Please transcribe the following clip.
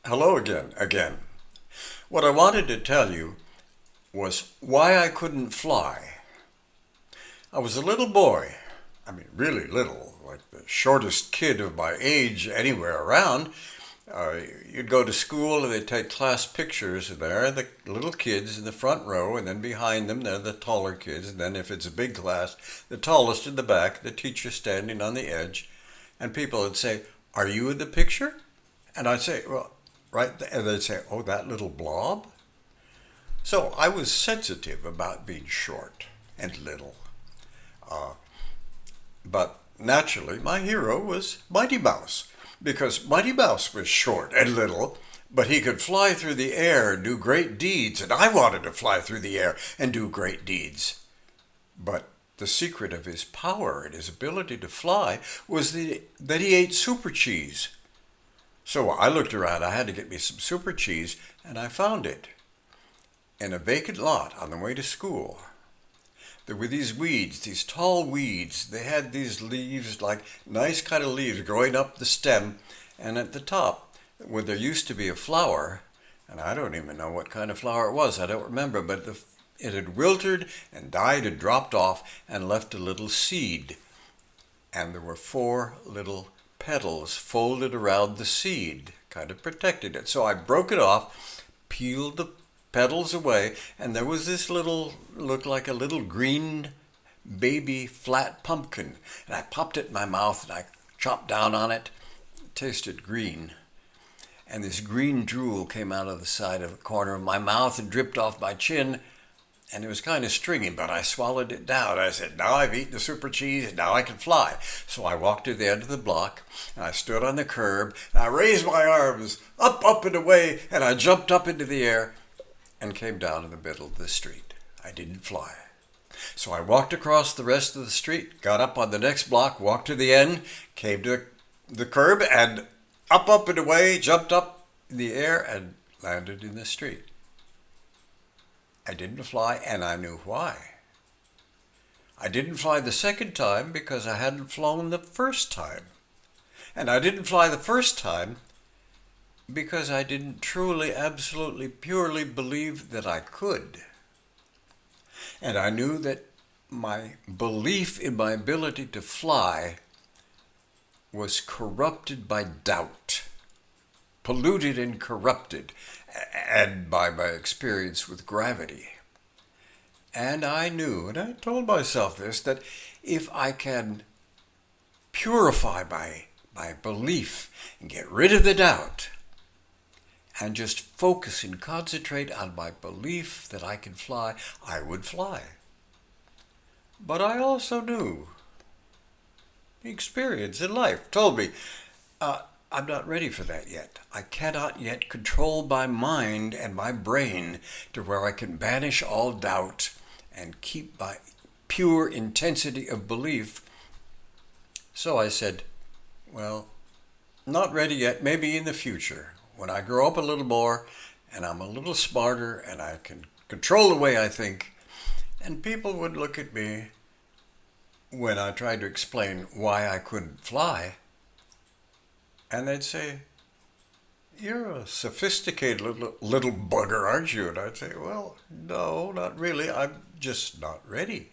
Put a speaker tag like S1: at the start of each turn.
S1: Hello again. What I wanted to tell you was why I couldn't fly. I was a little boy, I mean, really little, like the shortest kid of my age anywhere around. You'd go to school and they'd take class pictures, and there are the little kids in the front row, and then behind them, they're the taller kids, and then if it's a big class, the tallest in the back, the teacher standing on the edge, and people would say, "Are you in the picture?" And I'd say, "Well, right," and they'd say, "Oh, that little blob?" So I was sensitive about being short and little. Uh, but naturally, my hero was Mighty Mouse, because Mighty Mouse was short and little, but he could fly through the air and do great deeds, and I wanted to fly through the air and do great deeds. But the secret of his power and his ability to fly was that he ate super cheese. So I looked around, I had to get me some super cheese, and I found it in a vacant lot on the way to school. There were these weeds, these tall weeds. They had these leaves, like nice kind of leaves growing up the stem, and at the top, where there used to be a flower, and I don't even know what kind of flower it was, I don't remember, but it had wilted and died and dropped off and left a little seed. And there were four little petals folded around the seed, kind of protected it. So I broke it off, peeled the petals away, and there was this little, looked like a little green baby flat pumpkin. And I popped it in my mouth and I chopped down on it. It tasted green. And this green drool came out of the side of the corner of my mouth and dripped off my chin. And it was kind of stringy, but I swallowed it down. I said, "Now I've eaten the super cheese and now I can fly." So I walked to the end of the block and I stood on the curb and I raised my arms up, up and away, and I jumped up into the air and came down in the middle of the street. I didn't fly. So I walked across the rest of the street, got up on the next block, walked to the end, came to the curb, and up, up and away, jumped up in the air and landed in the street. I didn't fly, and I knew why. I didn't fly the second time because I hadn't flown the first time. And I didn't fly the first time because I didn't truly, absolutely, purely believe that I could. And I knew that my belief in my ability to fly was corrupted by doubt, polluted and corrupted, and by my experience with gravity. And I knew, and I told myself this, that if I can purify my belief and get rid of the doubt and just focus and concentrate on my belief that I can fly, I would fly. But I also knew, experience in life told me, I'm not ready for that yet. I cannot yet control my mind and my brain to where I can banish all doubt and keep my pure intensity of belief. So I said, well, not ready yet, maybe in the future, when I grow up a little more and I'm a little smarter and I can control the way I think. And people would look at me when I tried to explain why I couldn't fly, and they'd say, "You're a sophisticated little bugger, aren't you?" And I'd say, "Well, no, not really. I'm just not ready."